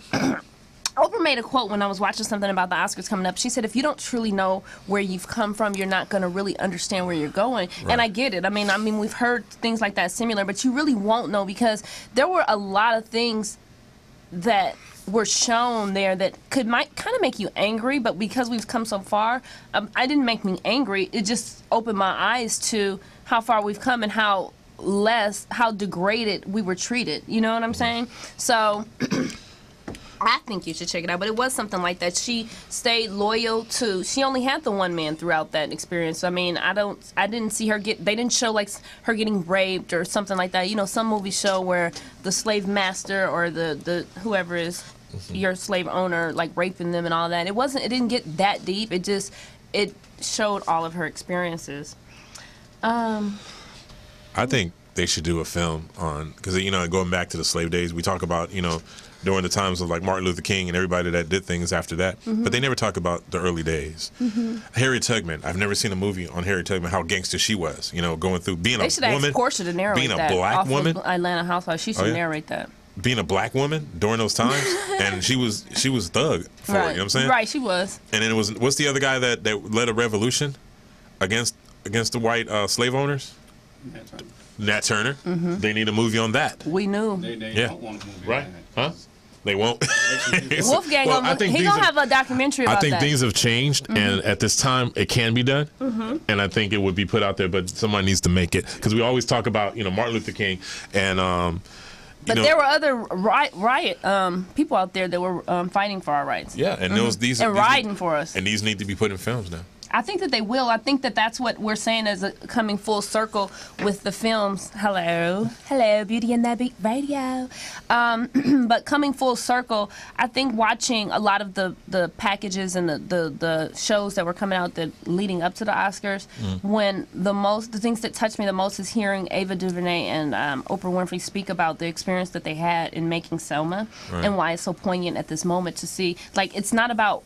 Oprah made a quote when I was watching something about the Oscars coming up. She said, if you don't truly know where you've come from, you're not going to really understand where you're going. Right. And I get it. I mean, we've heard things like that similar, but you really won't know because there were a lot of things that were shown there that might kind of make you angry, but because we've come so far, it didn't make me angry. It just opened my eyes to how far we've come and how degraded we were treated. You know what I'm saying? So I think you should check it out, but it was something like that. She stayed loyal to. She only had the one man throughout that experience. I mean, I didn't see her get. They didn't show like her getting raped or something like that. You know, some movies show where the slave master or the whoever is your slave owner like raping them and all that. It wasn't. It didn't get that deep. It showed all of her experiences. I think they should do a film on because you know going back to the slave days. We talk about during the times of like Martin Luther King and everybody that did things after that. But they never talk about the early days. Harriet Tubman, I've never seen a movie on Harriet Tubman, how gangster she was, going through being they a should woman. Ask Portia to narrate being that a black off woman. Of Atlanta Housewives. She should narrate that. Being a black woman during those times, and she was thug for it, you know what I'm saying? Right, she was. And then what's the other guy that led a revolution against the white slave owners? Nat Turner. They need a movie on that. We knew. They don't want a movie right? Huh? They won't. Wolfgang, he's gonna have a documentary about that. I think things have changed, and at this time, it can be done. And I think it would be put out there, but somebody needs to make it because we always talk about Martin Luther King and. But there were other riot people out there that were fighting for our rights. Yeah, and these riding for us. And these need to be put in films now. I think that they will. I think that that's what we're saying as coming full circle with the films. Hello, Beauty and the Beat Radio. But coming full circle, I think watching a lot of the packages and the shows that were coming out leading up to the Oscars, when the things that touched me the most is hearing Ava DuVernay and Oprah Winfrey speak about the experience that they had in making Selma and why it's so poignant at this moment to see. Like, it's not about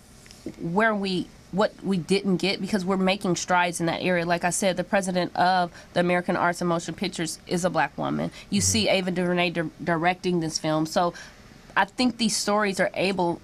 what we didn't get because we're making strides in that area. Like I said, the president of the American Arts and Motion Pictures is a black woman. You see Ava DuVernay directing this film. So I think these stories are able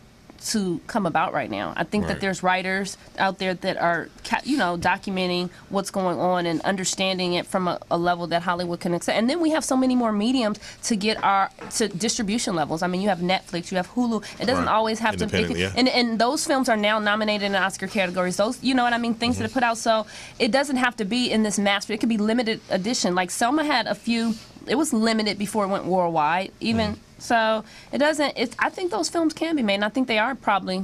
to come about right now. I think that there's writers out there that are, documenting what's going on and understanding it from a level that Hollywood can accept. And then we have so many more mediums to get to distribution levels. I mean, you have Netflix, you have Hulu. It doesn't always have to be. And those films are now nominated in Oscar categories. Those, you know what I mean, things that are put out. So it doesn't have to be in this mass. It could be limited edition. Like Selma had a few. It was limited before it went worldwide. Even. So it doesn't. I think those films can be made, and I think they are probably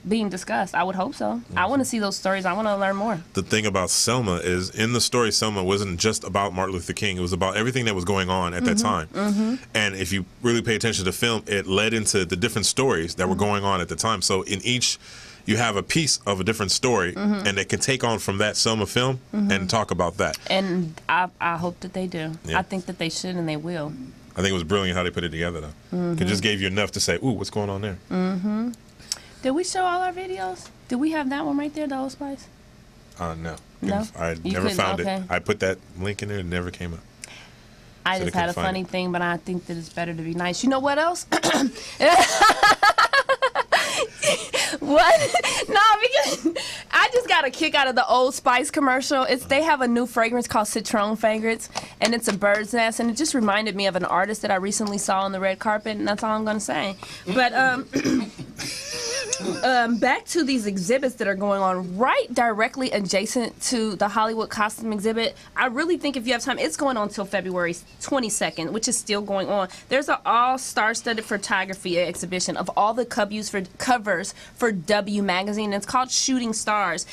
being discussed. I would hope so. I want to see those stories. I want to learn more. The thing about Selma is, in the story, Selma wasn't just about Martin Luther King. It was about everything that was going on at that time. And if you really pay attention to the film, it led into the different stories that were going on at the time. So in each, you have a piece of a different story, and they can take on from that Selma film and talk about that. And I hope that they do. Yeah. I think that they should, and they will. I think it was brilliant how they put it together, though. It just gave you enough to say, ooh, what's going on there? Did we show all our videos? Did we have that one right there, the Old Spice? No. No? I never found it. I put that link in there, it never came up. I just had a funny thing, but I think that it's better to be nice. You know what else? What? No, because I just got a kick out of the Old Spice commercial. They have a new fragrance called Citron Fragrance, and it's a bird's nest, and it just reminded me of an artist that I recently saw on the red carpet, and that's all I'm going to say. But back to these exhibits that are going on right directly adjacent to the Hollywood costume exhibit. I really think if you have time, it's going on till February 22nd, which is still going on. There's an all-star-studded photography exhibition of all the covers for W magazine. It's called Shooting Stars.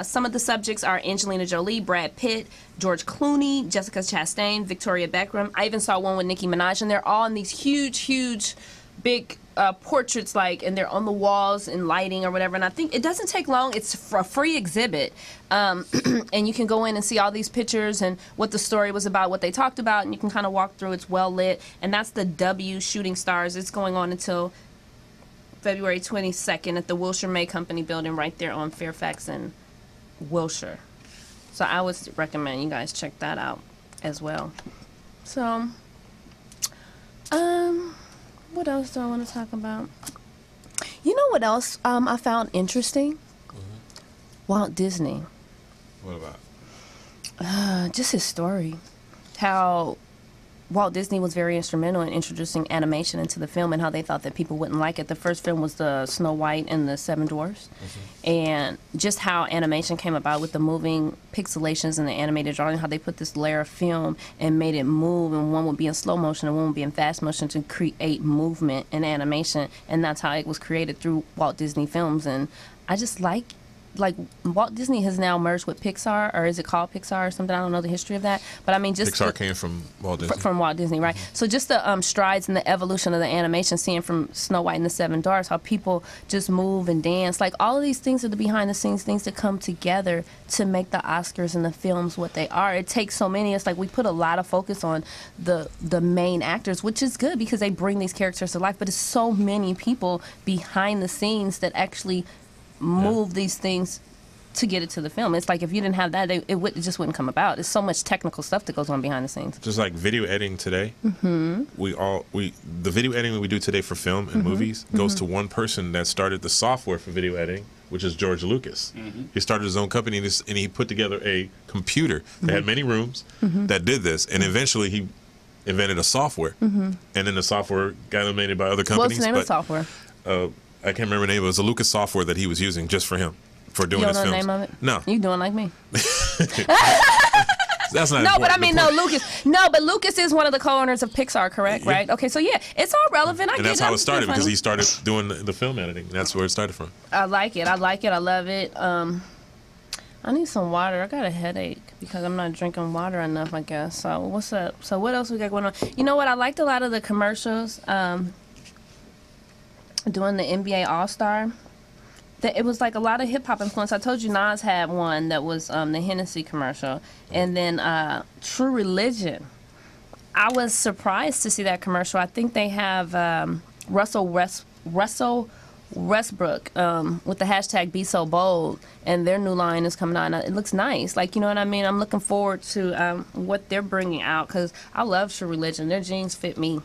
Some of the subjects are Angelina Jolie, Brad Pitt, George Clooney, Jessica Chastain, Victoria Beckham. I even saw one with Nicki Minaj, and they're all in these huge big portraits, like, and they're on the walls and lighting or whatever. And I think it doesn't take long. It's a free exhibit, and you can go in and see all these pictures and what the story was about, what they talked about, and you can kind of walk through. It's well lit, and that's the W Shooting Stars. It's going on until February 22nd at the Wilshire May Company building right there on Fairfax and Wilshire. So I would recommend you guys check that out as well. So, what else do I want to talk about? You know what else I found interesting? Walt Disney. What about? Just his story. How Walt Disney was very instrumental in introducing animation into the film, and how they thought that people wouldn't like it. The first film was the Snow White and the Seven Dwarfs. And just how animation came about with the moving pixelations and the animated drawing, how they put this layer of film and made it move, and one would be in slow motion and one would be in fast motion to create movement and animation. And that's how it was created through Walt Disney Films. And I just like Walt Disney has now merged with Pixar, or is it called Pixar or something? I don't know the history of that, but I mean, just Pixar came from Walt Disney. From Walt Disney, right? So just the strides and the evolution of the animation, seeing from Snow White and the Seven Dwarfs, how people just move and dance, like all of these things are the behind the scenes things that come together to make the Oscars and the films what they are. It takes so many. It's like we put a lot of focus on the main actors, which is good because they bring these characters to life. But it's so many people behind the scenes that actually move these things to get it to the film. It's like if you didn't have that, it just wouldn't come about. There's so much technical stuff that goes on behind the scenes. Just like video editing today, the video editing we do today for film and movies goes to one person that started the software for video editing, which is George Lucas. He started his own company, and he put together a computer that had many rooms that did this, and eventually he invented a software, and then the software got eliminated by other companies. What's the name of the software? I can't remember the name. It was a Lucas software that he was using just for him, for doing his films. You don't know the name of it? No. You doing like me. That's not no, important. but I mean, but Lucas is one of the co-owners of Pixar, correct? Yeah. Right? Okay, so yeah, it's all relevant. And that's how it started, because he started doing the film editing. That's where it started from. I like it. I love it. I need some water. I got a headache because I'm not drinking water enough, I guess. So what's up? So what else we got going on? You know what? I liked a lot of the commercials. Doing the NBA All-Star, it was like a lot of hip-hop influence. I told you Nas had one that was the Hennessy commercial, and then True Religion. I was surprised to see that commercial. I think they have Russell Westbrook with the hashtag Be So Bold, and their new line is coming out. It looks nice. Like, you know what I mean? I'm looking forward to what they're bringing out, because I love True Religion. Their jeans fit me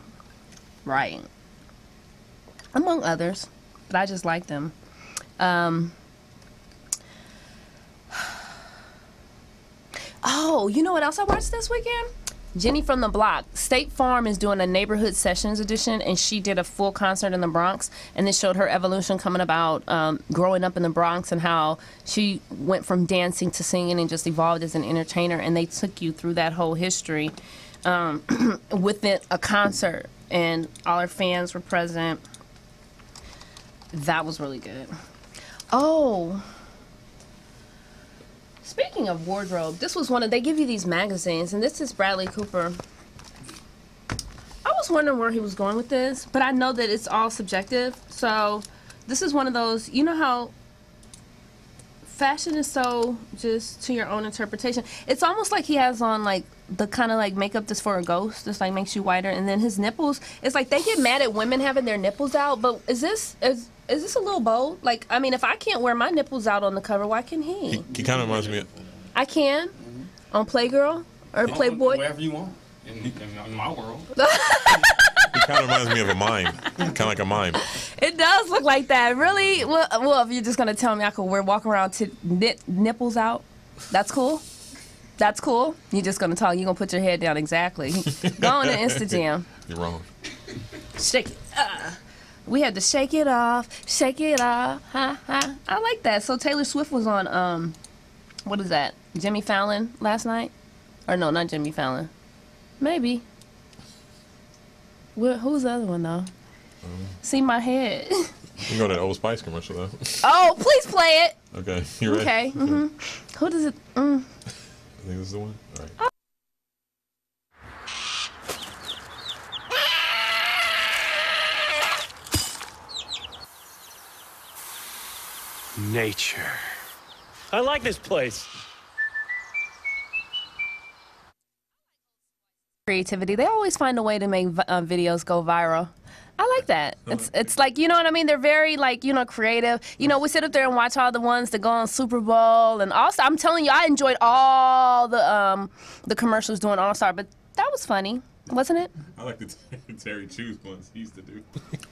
right. Among others, but I just like them. Oh, you know what else I watched this weekend? Jenny from the Block. State Farm is doing a Neighborhood Sessions edition, and she did a full concert in the Bronx, and this showed her evolution coming about, growing up in the Bronx, and how she went from dancing to singing and just evolved as an entertainer, and they took you through that whole history within a concert, and all her fans were present. That was really good. Oh, speaking of wardrobe, this was they give you these magazines, and this is Bradley Cooper. I was wondering where he was going with this, but I know that it's all subjective. So this is one of those, you know how fashion is so just to your own interpretation. It's almost like he has on like the kind of like makeup that's for a ghost, that's like makes you whiter, and then his nipples, it's like they get mad at women having their nipples out, but is this a little bold? Like, I mean, if I can't wear my nipples out on the cover, why can he? He kind of reminds me of... I can? On Playgirl? Or Playboy? Wherever you want. In my world. He kind of reminds me of a mime. Kind of like a mime. It does look like that. Really? Well, if you're just going to tell me I could walk around to nipples out, that's cool? That's cool? You're just going to talk. You're going to put your head down. Exactly. Go on to Instagram. You're wrong. Shake it. We had to shake it off. Shake it off. Ha, ha. I like that. So Taylor Swift was on, what is that? Jimmy Fallon last night? Or no, not Jimmy Fallon. Maybe. Who's the other one, though? See my head. You can go to that Old Spice commercial, though. Oh, please play it. Okay, you ready? Okay. Mm-hmm. Who does it? I think this is the one. All right. Oh. Nature. I like this place. Creativity. They always find a way to make videos go viral. I like that. It's like, you know what I mean? They're very, like, you know, creative. You know, we sit up there and watch all the ones that go on Super Bowl. And also, I'm telling you, I enjoyed all the commercials doing All-Star. But that was funny, wasn't it? I like the Terry Chews ones he used to do.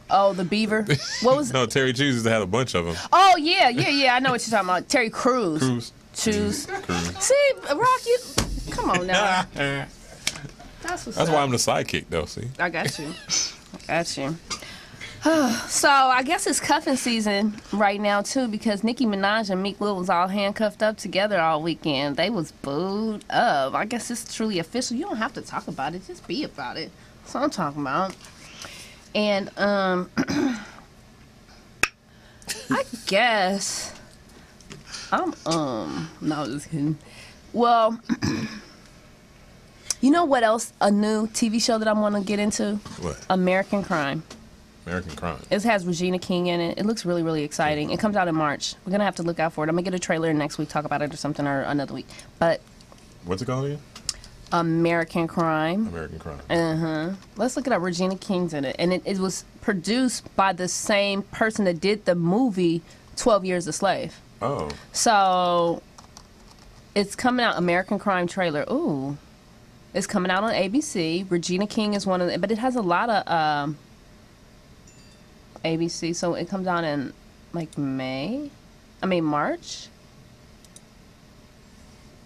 Oh, the beaver. What was? No, Terry Chews used to have a bunch of them. Oh, yeah. I know what you're talking about. Terry Crews. Chews. See, Rock, you... Come on now. That's why I'm the sidekick, though, see? I got you. So I guess it's cuffing season right now too, because Nicki Minaj and Meek Mill was all handcuffed up together all weekend. They was booed up. I guess it's truly official. You don't have to talk about it, just be about it. That's what I'm talking about. And I guess I'm no, just kidding. Well, you know what else? A new TV show that I want to get into? What? American Crime. American Crime. It has Regina King in it. It looks really, really exciting. It comes out in March. We're going to have to look out for it. I'm going to get a trailer next week, talk about it or something, or another week. But what's it called again? American Crime. American Crime. Let's look it up. Regina King's in it. And it was produced by the same person that did the movie 12 Years a Slave. Oh. So it's coming out, American Crime trailer. Ooh. It's coming out on ABC. Regina King is one of the, but it has a lot of ABC, so it comes out in like March.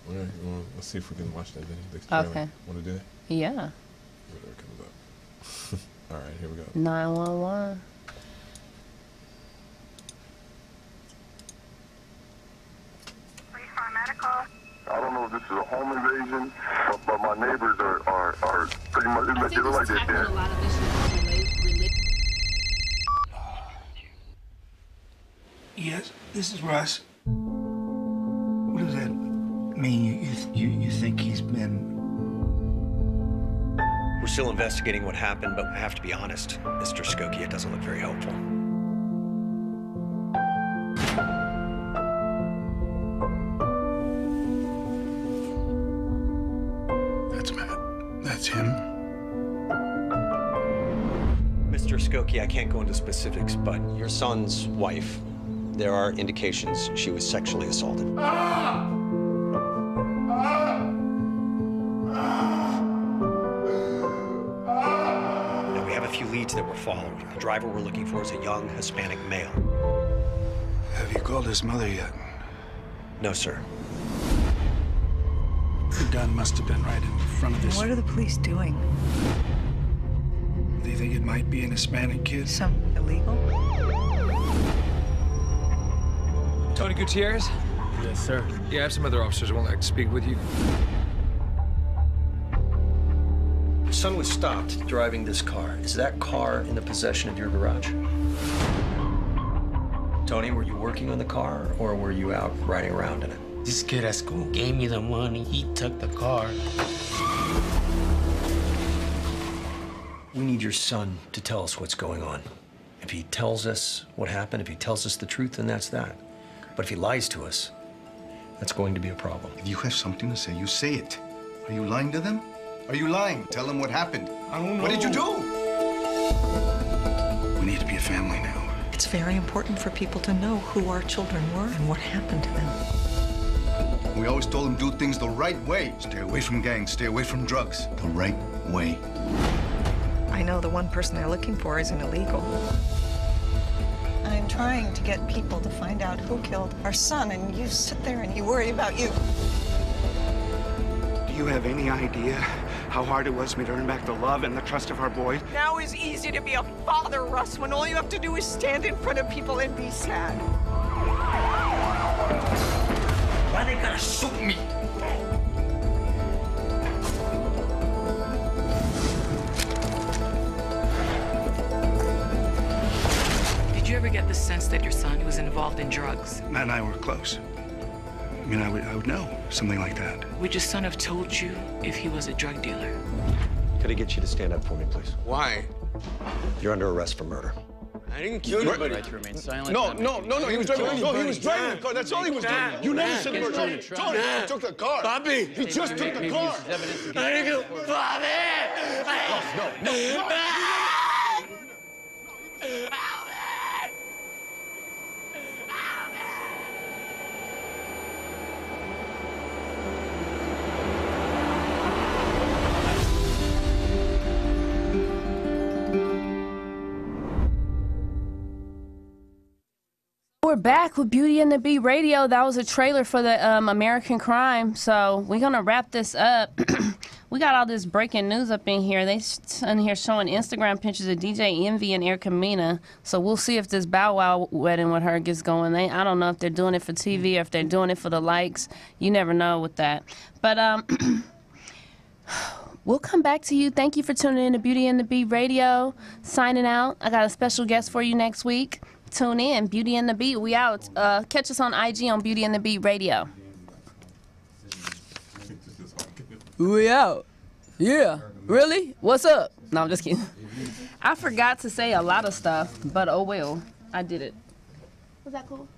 Let's see if we can watch that video. Okay. Want to do that? Yeah. Whatever comes up. All right, here we go. 911. I don't know if this is a home invasion, but my neighbors are pretty much, they look like they're dead. Yes, this is Russ. What does that mean? You think he's been... We're still investigating what happened, but I have to be honest, Mr. Skokie, it doesn't look very hopeful. That's Matt. That's him. Mr. Skokie, I can't go into specifics, but your son's wife, there are indications she was sexually assaulted. Now, we have a few leads that we're following. The driver we're looking for is a young Hispanic male. Have you called his mother yet? No, sir. The gun must have been right in front of this. What are the police doing? They think it might be an Hispanic kid. Some illegal? Tony Gutierrez? Yes, sir. Yeah, I have some other officers who would like to speak with you. Your son was stopped driving this car. Is that car in the possession of your garage? Tony, were you working on the car, or were you out riding around in it? This kid at school gave me the money. He took the car. We need your son to tell us what's going on. If he tells us what happened, if he tells us the truth, then that's that. But if he lies to us, that's going to be a problem. If you have something to say, you say it. Are you lying to them? Are you lying? Tell them what happened. I don't know. What did you do? We need to be a family now. It's very important for people to know who our children were and what happened to them. We always told them do things the right way. Stay away from gangs, stay away from drugs. The right way. I know the one person they're looking for isn't illegal. I'm trying to get people to find out who killed our son, and you sit there and you worry about you. Do you have any idea how hard it was for me to earn back the love and the trust of our boys? Now it's easy to be a father, Russ, when all you have to do is stand in front of people and be sad. Why they gotta shoot me? Did you ever get the sense that your son was involved in drugs? Matt and I were close. I mean, I would know something like that. Would your son have told you if he was a drug dealer? Could I get you to stand up for me, please? Why? You're under arrest for murder. I I didn't kill anybody. Right to remain silent. No. He was driving. No, he was driving the car. That's all he was doing. You never said the word. Tony, he took the car. Bobby. He just took the car. I didn't kill Bobby. No. We're back with Beauty and the Beat Radio. That was a trailer for the American Crime. So we're going to wrap this up. We got all this breaking news up in here. They in here showing Instagram pictures of DJ Envy and Erica Mena. So we'll see if this Bow Wow wedding with her gets going. I don't know if they're doing it for TV or if they're doing it for the likes. You never know with that. But we'll come back to you. Thank you for tuning in to Beauty and the Beat Radio. Signing out. I got a special guest for you next week. Tune in. Beauty and the Beat. We out. Catch us on IG on Beauty and the Beat Radio. We out. Yeah. Really? What's up? No, I'm just kidding. I forgot to say a lot of stuff, but oh well. I did it. Was that cool?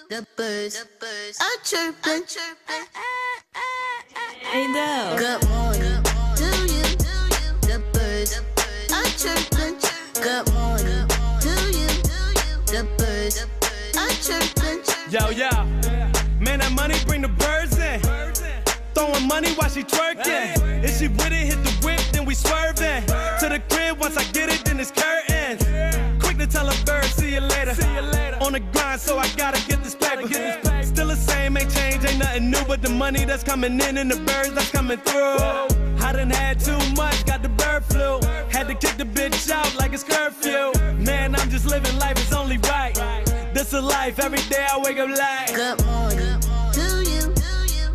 The birds are chirping. Hey, no. Good morning to you. The birds are chirping. Good morning to you. The birds are chirping. Yo, man, that money bring the birds in. Throwing money while she twerking. If she with it, hit the whip, then we swerving. To the crib, once I get it, then it's curtains. Quick to tell a bird, see you later. On the grind, so I gotta get this paper. Still the same, ain't changed, ain't nothing new. But the money that's coming in and the birds that's coming through. I done had too much, got the bird flu. Had to kick the bitch out like it's curfew. Man, I'm just living life, it's only right. This a life, every day I wake up like. Good morning to you.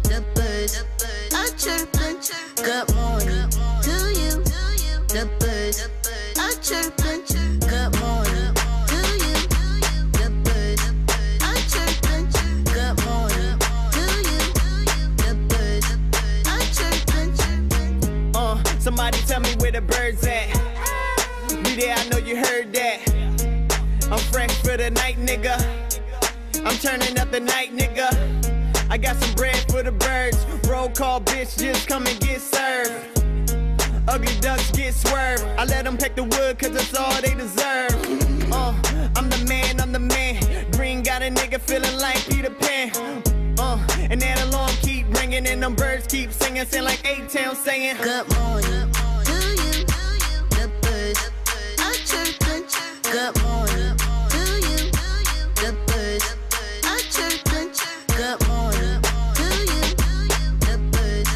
The birds are chirping. Good morning to you. The birds are chirping. Good morning to you. The birds are chirping. Good morning to you. The birds are chirping. Somebody tell me where the birds at. Be there, I know you heard that. I'm fresh for the night, nigga. I'm turning up the night, nigga. I got some bread for the birds. Roll call, bitch, just come and get served. Ugly ducks get swerved. I let them pick the wood, cause that's all they deserve. I'm the man. Green got a nigga feeling like Peter Pan. And that alarm keep ringing and them birds keep singing. Sound like A-Town saying, good morning to you. The birds are chirping. Good morning to you. The birds are chirping. Good morning to you. The birds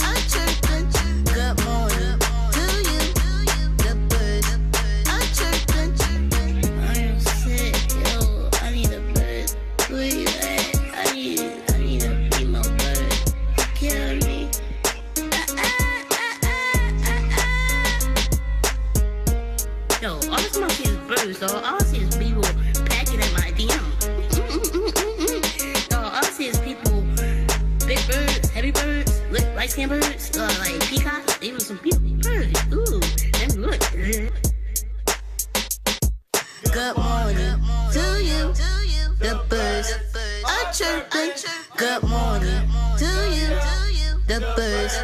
are chirping. Good morning to you. The birds are chirping. I am sick, yo. I need a bird. Where you at? I need a female bird. Kill me. all I see is people packing at my DM. All I see is people, big birds, heavy birds, light-skinned birds, like peacocks, even some people birds. Ooh, let me look. Good morning to you, the birds are chirping. Good morning to you, the birds